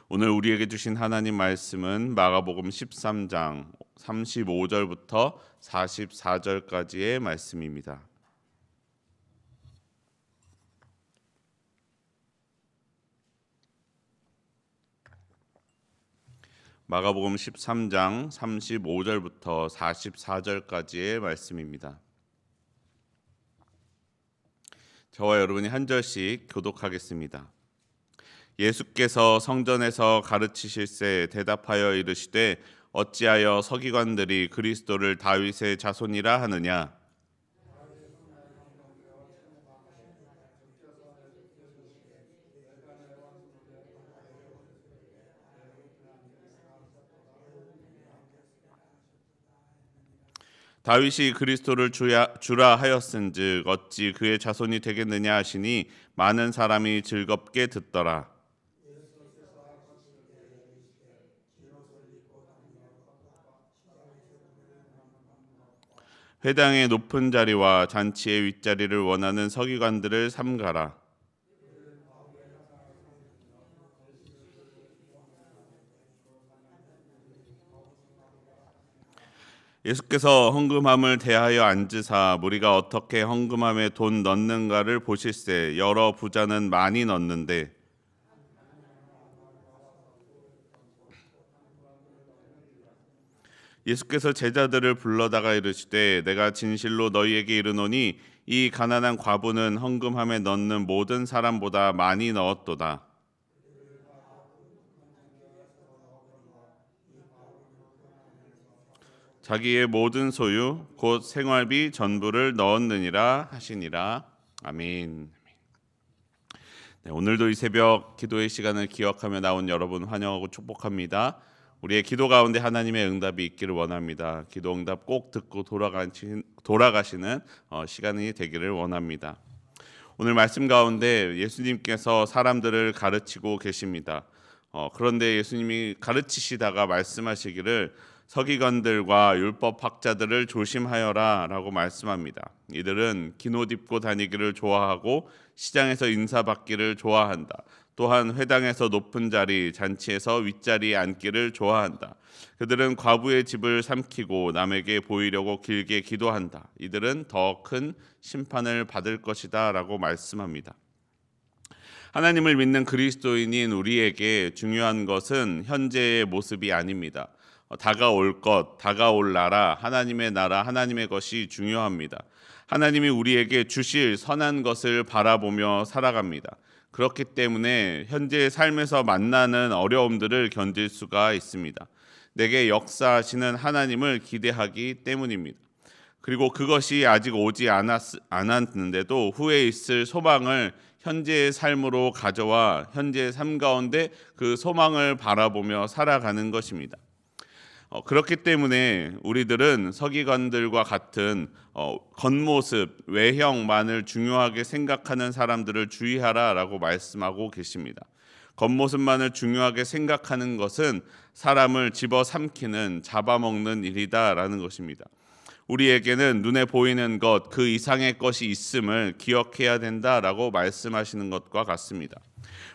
오늘 우리에게 주신 하나님 말씀은 마가복음 13장 35절부터 44절까지의 말씀입니다. 마가복음 13장 35절부터 44절까지의 말씀입니다. 저와 여러분이 한 절씩 교독하겠습니다. 예수께서 성전에서 가르치실새 대답하여 이르시되 어찌하여 서기관들이 그리스도를 다윗의 자손이라 하느냐? 다윗이 그리스도를 주라 하였은즉 어찌 그의 자손이 되겠느냐 하시니 많은 사람이 즐겁게 듣더라. 회당의 높은 자리와 잔치의 윗자리를 원하는 서기관들을 삼가라. 예수께서 헌금함을 대하여 앉으사 무리가 어떻게 헌금함에 돈 넣는가를 보실세 여러 부자는 많이 넣는데 예수께서 제자들을 불러다가 이르시되 내가 진실로 너희에게 이르노니 이 가난한 과부는 헌금함에 넣는 모든 사람보다 많이 넣었도다. 자기의 모든 소유 곧 생활비 전부를 넣었느니라 하시니라. 아멘. 네, 오늘도 이 새벽 기도의 시간을 기억하며 나온 여러분 환영하고 축복합니다. 우리의 기도 가운데 하나님의 응답이 있기를 원합니다. 기도 응답 꼭 듣고 돌아가시는 시간이 되기를 원합니다. 오늘 말씀 가운데 예수님께서 사람들을 가르치고 계십니다. 그런데 예수님이 가르치시다가 말씀하시기를 서기관들과 율법학자들을 조심하여라 라고 말씀합니다. 이들은 긴 옷 입고 다니기를 좋아하고 시장에서 인사받기를 좋아한다. 또한 회당에서 높은 자리, 잔치에서 윗자리에 앉기를 좋아한다. 그들은 과부의 집을 삼키고 남에게 보이려고 길게 기도한다. 이들은 더 큰 심판을 받을 것이다 라고 말씀합니다. 하나님을 믿는 그리스도인인 우리에게 중요한 것은 현재의 모습이 아닙니다. 다가올 것, 다가올 나라, 하나님의 나라, 하나님의 것이 중요합니다. 하나님이 우리에게 주실 선한 것을 바라보며 살아갑니다. 그렇기 때문에 현재의 삶에서 만나는 어려움들을 견딜 수가 있습니다. 내게 역사하시는 하나님을 기대하기 때문입니다. 그리고 그것이 아직 오지 않았는데도 후에 있을 소망을 현재의 삶으로 가져와 현재의 삶 가운데 그 소망을 바라보며 살아가는 것입니다. 그렇기 때문에 우리들은 서기관들과 같은 겉모습, 외형만을 중요하게 생각하는 사람들을 주의하라라고 말씀하고 계십니다. 겉모습만을 중요하게 생각하는 것은 사람을 집어삼키는, 잡아먹는 일이다라는 것입니다. 우리에게는 눈에 보이는 것, 그 이상의 것이 있음을 기억해야 된다라고 말씀하시는 것과 같습니다.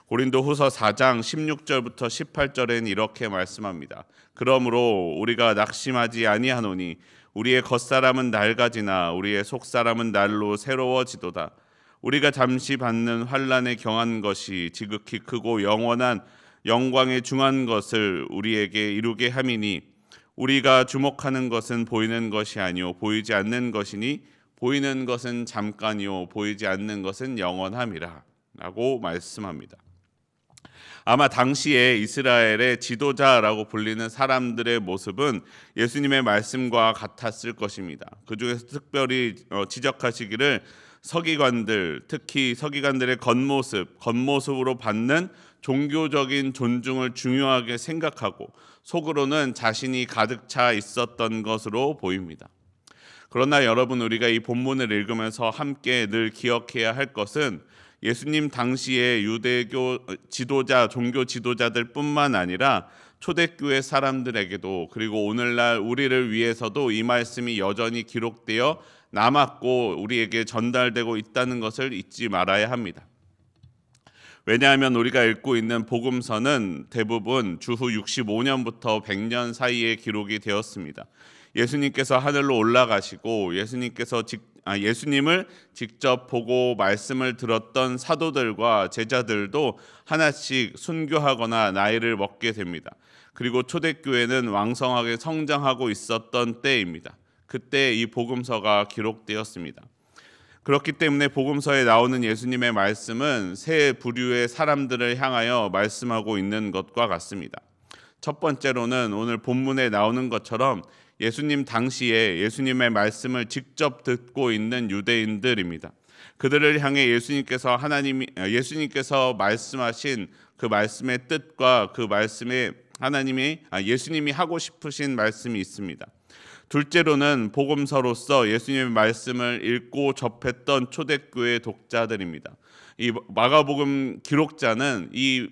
고린도후서 4장 16절부터 18절에는 이렇게 말씀합니다. 그러므로 우리가 낙심하지 아니하노니 우리의 겉사람은 낡아지나 우리의 속사람은 날로 새로워지도다. 우리가 잠시 받는 환난에 경한 것이 지극히 크고 영원한 영광에 중한 것을 우리에게 이루게 함이니 우리가 주목하는 것은 보이는 것이 아니요 보이지 않는 것이니 보이는 것은 잠깐이요 보이지 않는 것은 영원함이라 라고 말씀합니다. 아마 당시에 이스라엘의 지도자라고 불리는 사람들의 모습은 예수님의 말씀과 같았을 것입니다. 그 중에서 특별히 지적하시기를 서기관들, 특히 서기관들의 겉모습으로 받는 종교적인 존중을 중요하게 생각하고 속으로는 자신이 가득 차 있었던 것으로 보입니다. 그러나 여러분, 우리가 이 본문을 읽으면서 함께 늘 기억해야 할 것은 예수님 당시의 유대교 지도자, 종교 지도자들 뿐만 아니라 초대교회 사람들에게도 그리고 오늘날 우리를 위해서도 이 말씀이 여전히 기록되어 남았고 우리에게 전달되고 있다는 것을 잊지 말아야 합니다. 왜냐하면 우리가 읽고 있는 복음서는 대부분 주후 65년부터 100년 사이에 기록이 되었습니다. 예수님께서 하늘로 올라가시고 예수님을 직접 보고 말씀을 들었던 사도들과 제자들도 하나씩 순교하거나 나이를 먹게 됩니다. 그리고 초대교회는 왕성하게 성장하고 있었던 때입니다. 그때 이 복음서가 기록되었습니다. 그렇기 때문에 복음서에 나오는 예수님의 말씀은 세 부류의 사람들을 향하여 말씀하고 있는 것과 같습니다. 첫 번째로는 오늘 본문에 나오는 것처럼 예수님 당시에 예수님의 말씀을 직접 듣고 있는 유대인들입니다. 그들을 향해 예수님께서 말씀하신 그 말씀의 뜻과 그 말씀에 예수님이 하고 싶으신 말씀이 있습니다. 둘째로는 복음서로서 예수님의 말씀을 읽고 접했던 초대교회 독자들입니다. 이 마가복음 기록자는 이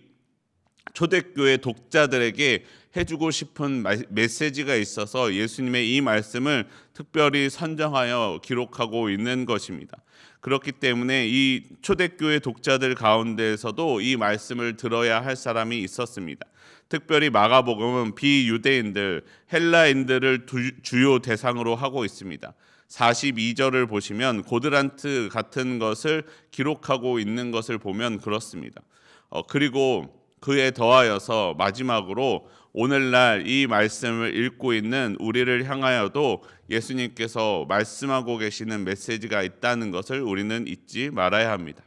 초대교회 독자들에게 해주고 싶은 메시지가 있어서 예수님의 이 말씀을 특별히 선정하여 기록하고 있는 것입니다. 그렇기 때문에 이 초대교회 독자들 가운데에서도 이 말씀을 들어야 할 사람이 있었습니다. 특별히 마가복음은 비유대인들, 헬라인들을 주요 대상으로 하고 있습니다. 42절을 보시면 고드란트 같은 것을 기록하고 있는 것을 보면 그렇습니다. 그리고 그에 더하여서 마지막으로 오늘날 이 말씀을 읽고 있는 우리를 향하여도 예수님께서 말씀하고 계시는 메시지가 있다는 것을 우리는 잊지 말아야 합니다.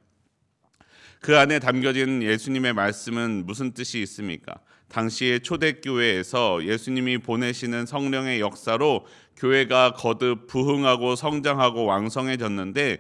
그 안에 담겨진 예수님의 말씀은 무슨 뜻이 있습니까? 당시의 초대교회에서 예수님이 보내시는 성령의 역사로 교회가 거듭 부흥하고 성장하고 왕성해졌는데,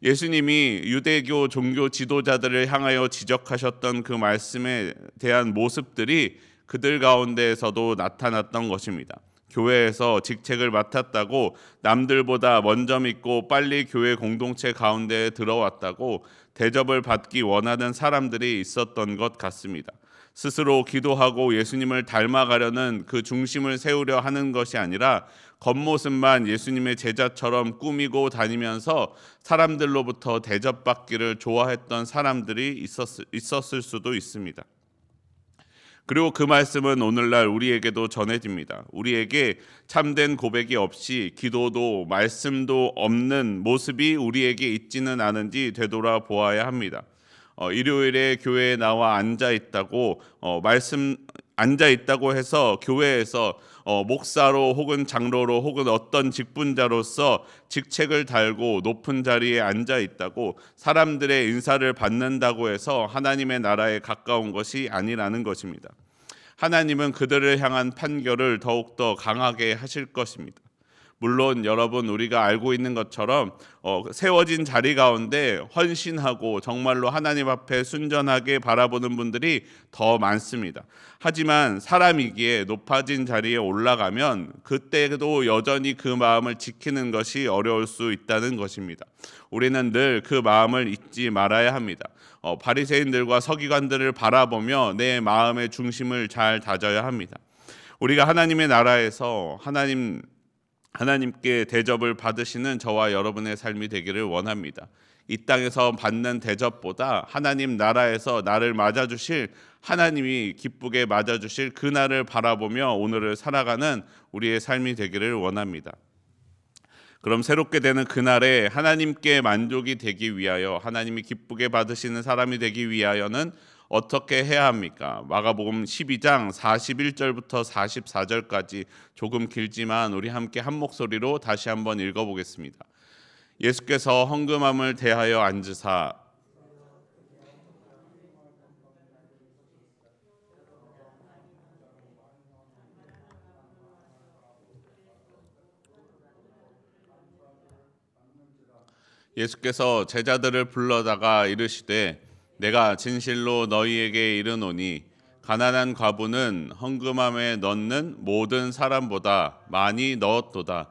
예수님이 유대교 종교 지도자들을 향하여 지적하셨던 그 말씀에 대한 모습들이 그들 가운데에서도 나타났던 것입니다. 교회에서 직책을 맡았다고, 남들보다 먼저 믿고 빨리 교회 공동체 가운데에 들어왔다고 대접을 받기 원하는 사람들이 있었던 것 같습니다. 스스로 기도하고 예수님을 닮아가려는 그 중심을 세우려 하는 것이 아니라 겉모습만 예수님의 제자처럼 꾸미고 다니면서 사람들로부터 대접받기를 좋아했던 사람들이 있었을 수도 있습니다. 그리고 그 말씀은 오늘날 우리에게도 전해집니다. 우리에게 참된 고백이 없이 기도도 말씀도 없는 모습이 우리에게 있지는 않은지 되돌아보아야 합니다. 일요일에 교회에 나와 앉아 있다고 해서 교회에서 목사로 혹은 장로로 혹은 어떤 직분자로서 직책을 달고 높은 자리에 앉아 있다고 사람들의 인사를 받는다고 해서 하나님의 나라에 가까운 것이 아니라는 것입니다. 하나님은 그들을 향한 판결을 더욱더 강하게 하실 것입니다. 물론 여러분, 우리가 알고 있는 것처럼 세워진 자리 가운데 헌신하고 정말로 하나님 앞에 순전하게 바라보는 분들이 더 많습니다. 하지만 사람이기에 높아진 자리에 올라가면 그때도 여전히 그 마음을 지키는 것이 어려울 수 있다는 것입니다. 우리는 늘 그 마음을 잊지 말아야 합니다. 바리새인들과 서기관들을 바라보며 내 마음의 중심을 잘 다져야 합니다. 우리가 하나님의 나라에서 하나님께 대접을 받으시는 저와 여러분의 삶이 되기를 원합니다. 이 땅에서 받는 대접보다 하나님 나라에서 나를 맞아주실, 하나님이 기쁘게 맞아주실 그 날을 바라보며 오늘을 살아가는 우리의 삶이 되기를 원합니다. 그럼 새롭게 되는 그날에 하나님께 만족이 되기 위하여, 하나님이 기쁘게 받으시는 사람이 되기 위하여는 어떻게 해야 합니까? 마가복음 12장 41절부터 44절까지 조금 길지만 우리 함께 한 목소리로 다시 한번 읽어보겠습니다. 예수께서 헌금함을 대하여 앉으사 예수께서 제자들을 불러다가 이르시되 내가 진실로 너희에게 이르노니 가난한 과부는 헌금함에 넣는 모든 사람보다 많이 넣었도다.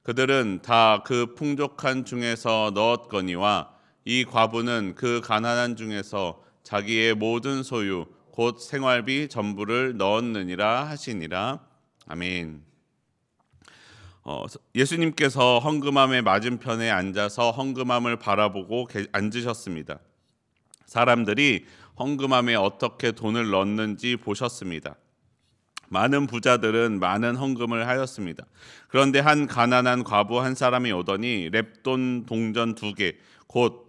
그들은 다 그 풍족한 중에서 넣었거니와 이 과부는 그 가난한 중에서 자기의 모든 소유 곧 생활비 전부를 넣었느니라 하시니라. 아멘. 예수님께서 헌금함의 맞은편에 앉아서 헌금함을 바라보고 앉으셨습니다. 사람들이 헌금함에 어떻게 돈을 넣는지 보셨습니다. 많은 부자들은 많은 헌금을 하였습니다. 그런데 한 가난한 과부 한 사람이 오더니 렙돈 동전 2개, 곧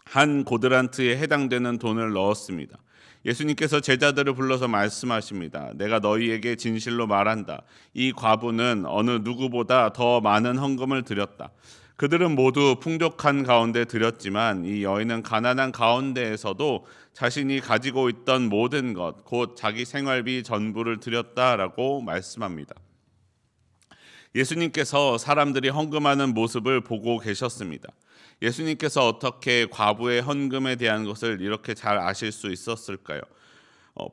한 고드란트에 해당되는 돈을 넣었습니다. 예수님께서 제자들을 불러서 말씀하십니다. 내가 너희에게 진실로 말한다. 이 과부는 어느 누구보다 더 많은 헌금을 드렸다. 그들은 모두 풍족한 가운데 드렸지만 이 여인은 가난한 가운데에서도 자신이 가지고 있던 모든 것, 곧 자기 생활비 전부를 드렸다라고 말씀합니다. 예수님께서 사람들이 헌금하는 모습을 보고 계셨습니다. 예수님께서 어떻게 과부의 헌금에 대한 것을 이렇게 잘 아실 수 있었을까요?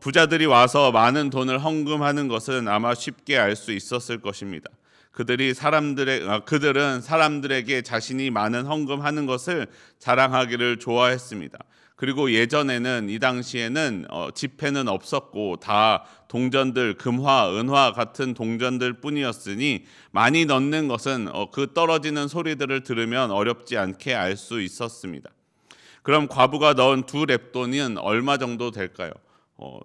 부자들이 와서 많은 돈을 헌금하는 것은 아마 쉽게 알 수 있었을 것입니다. 그들은 사람들에게 자신이 많은 헌금하는 것을 자랑하기를 좋아했습니다. 그리고 예전에는 이 당시에는 지폐는 없었고 다 동전들, 금화, 은화 같은 동전들 뿐이었으니 많이 넣는 것은 그 떨어지는 소리들을 들으면 어렵지 않게 알 수 있었습니다. 그럼 과부가 넣은 2렙돈은 얼마 정도 될까요?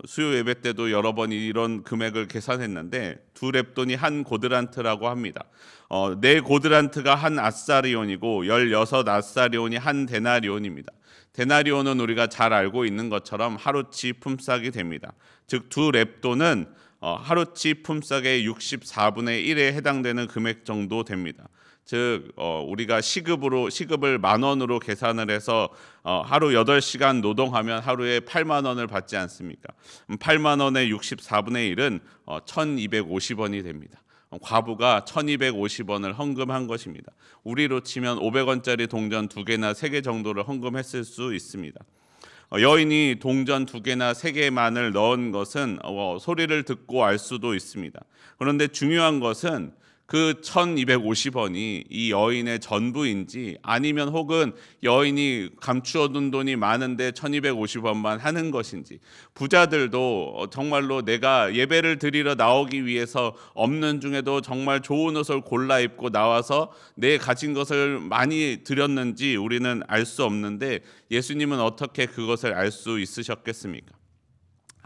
수요 예배 때도 여러 번 이런 금액을 계산했는데 2렙돈이 한 고드란트라고 합니다. 4고드란트가 한 아사리온이고 16아사리온이 한 데나리온입니다. 데나리온은 우리가 잘 알고 있는 것처럼 하루치 품삯이 됩니다. 즉 2렙돈은 하루치 품삯의 64분의 1에 해당되는 금액 정도 됩니다. 즉 우리가 시급을 10,000원으로 계산을 해서 하루 8시간 노동하면 하루에 8만 원을 받지 않습니까? 8만 원의 64분의 1은 1,250원이 됩니다. 과부가 1,250원을 헌금한 것입니다. 우리로 치면 500원짜리 동전 2개나 3개 정도를 헌금했을 수 있습니다. 여인이 동전 2개나 3개만을 넣은 것은 소리를 듣고 알 수도 있습니다. 그런데 중요한 것은 그 1,250원이 이 여인의 전부인지 아니면 혹은 여인이 감추어둔 돈이 많은데 1,250원만 하는 것인지, 부자들도 정말로 내가 예배를 드리러 나오기 위해서 없는 중에도 정말 좋은 옷을 골라 입고 나와서 내 가진 것을 많이 드렸는지 우리는 알 수 없는데 예수님은 어떻게 그것을 알 수 있으셨겠습니까?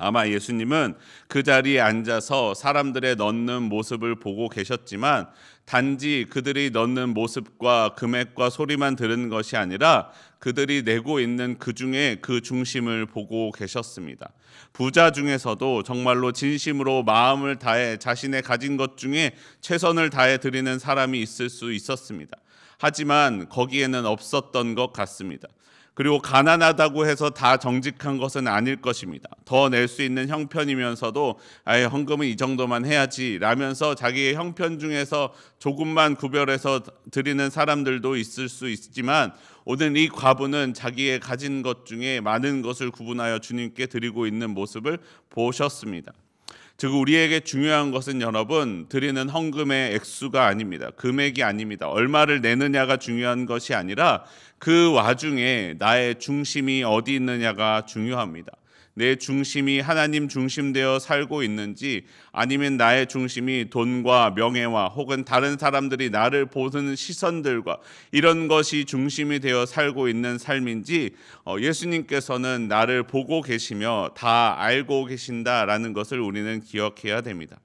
아마 예수님은 그 자리에 앉아서 사람들의 넣는 모습을 보고 계셨지만 단지 그들이 넣는 모습과 금액과 소리만 들은 것이 아니라 그들이 내고 있는 그 중에 그 중심을 보고 계셨습니다. 부자 중에서도 정말로 진심으로 마음을 다해 자신의 가진 것 중에 최선을 다해 드리는 사람이 있을 수 있었습니다. 하지만 거기에는 없었던 것 같습니다. 그리고 가난하다고 해서 다 정직한 것은 아닐 것입니다. 더 낼 수 있는 형편이면서도 아예 헌금은 이 정도만 해야지 라면서 자기의 형편 중에서 조금만 구별해서 드리는 사람들도 있을 수 있지만 오늘 이 과부는 자기의 가진 것 중에 많은 것을 구분하여 주님께 드리고 있는 모습을 보셨습니다. 즉 우리에게 중요한 것은 여러분 드리는 헌금의 액수가 아닙니다. 금액이 아닙니다. 얼마를 내느냐가 중요한 것이 아니라 그 와중에 나의 중심이 어디 있느냐가 중요합니다. 내 중심이 하나님 중심되어 살고 있는지 아니면 나의 중심이 돈과 명예와 혹은 다른 사람들이 나를 보는 시선들과 이런 것이 중심이 되어 살고 있는 삶인지 예수님께서는 나를 보고 계시며 다 알고 계신다라는 것을 우리는 기억해야 됩니다.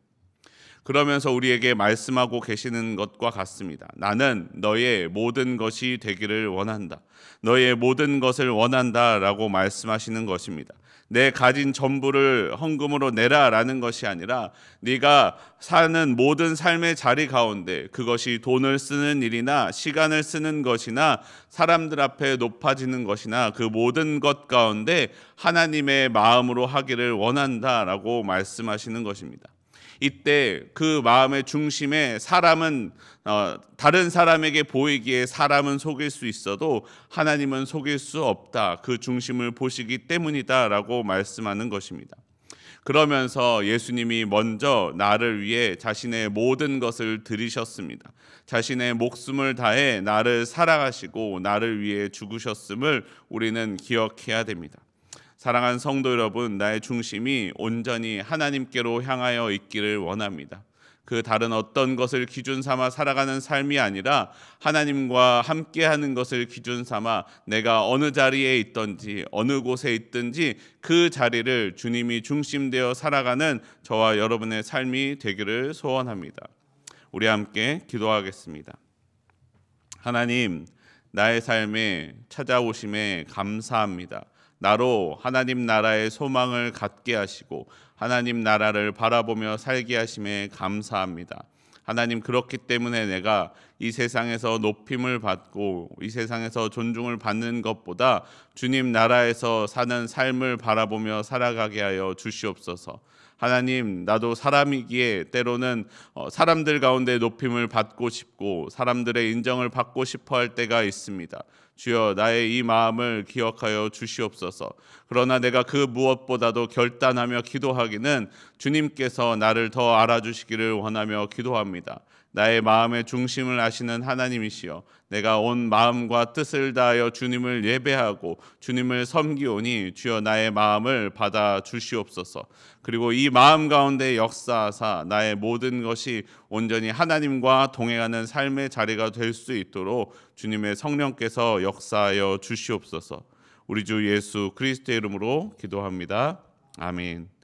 그러면서 우리에게 말씀하고 계시는 것과 같습니다. 나는 너의 모든 것이 되기를 원한다. 너의 모든 것을 원한다라고 말씀하시는 것입니다. 내 가진 전부를 헌금으로 내라라는 것이 아니라 네가 사는 모든 삶의 자리 가운데 그것이 돈을 쓰는 일이나 시간을 쓰는 것이나 사람들 앞에 높아지는 것이나 그 모든 것 가운데 하나님의 마음으로 하기를 원한다라고 말씀하시는 것입니다. 이때 그 마음의 중심에 사람은 다른 사람에게 보이기에 사람은 속일 수 있어도 하나님은 속일 수 없다. 그 중심을 보시기 때문이다라고 말씀하는 것입니다. 그러면서 예수님이 먼저 나를 위해 자신의 모든 것을 드리셨습니다. 자신의 목숨을 다해 나를 사랑하시고 나를 위해 죽으셨음을 우리는 기억해야 됩니다. 사랑하는 성도 여러분, 나의 중심이 온전히 하나님께로 향하여 있기를 원합니다. 그 다른 어떤 것을 기준 삼아 살아가는 삶이 아니라 하나님과 함께하는 것을 기준 삼아 내가 어느 자리에 있든지 어느 곳에 있든지 그 자리를 주님이 중심되어 살아가는 저와 여러분의 삶이 되기를 소원합니다. 우리 함께 기도하겠습니다. 하나님, 나의 삶에 찾아오심에 감사합니다. 나로 하나님 나라의 소망을 갖게 하시고 하나님 나라를 바라보며 살게 하심에 감사합니다. 하나님, 그렇기 때문에 내가 이 세상에서 높임을 받고 이 세상에서 존중을 받는 것보다 주님 나라에서 사는 삶을 바라보며 살아가게 하여 주시옵소서. 하나님, 나도 사람이기에 때로는 사람들 가운데 높임을 받고 싶고 사람들의 인정을 받고 싶어 할 때가 있습니다. 주여, 나의 이 마음을 기억하여 주시옵소서. 그러나 내가 그 무엇보다도 결단하며 기도하기는 주님께서 나를 더 알아주시기를 원하며 기도합니다. 나의 마음의 중심을 아시는 하나님이시여, 내가 온 마음과 뜻을 다하여 주님을 예배하고 주님을 섬기오니 주여 나의 마음을 받아 주시옵소서. 그리고 이 마음 가운데 역사하사 나의 모든 것이 온전히 하나님과 동행하는 삶의 자리가 될 수 있도록 주님의 성령께서 역사하여 주시옵소서. 우리 주 예수 그리스도의 이름으로 기도합니다. 아멘.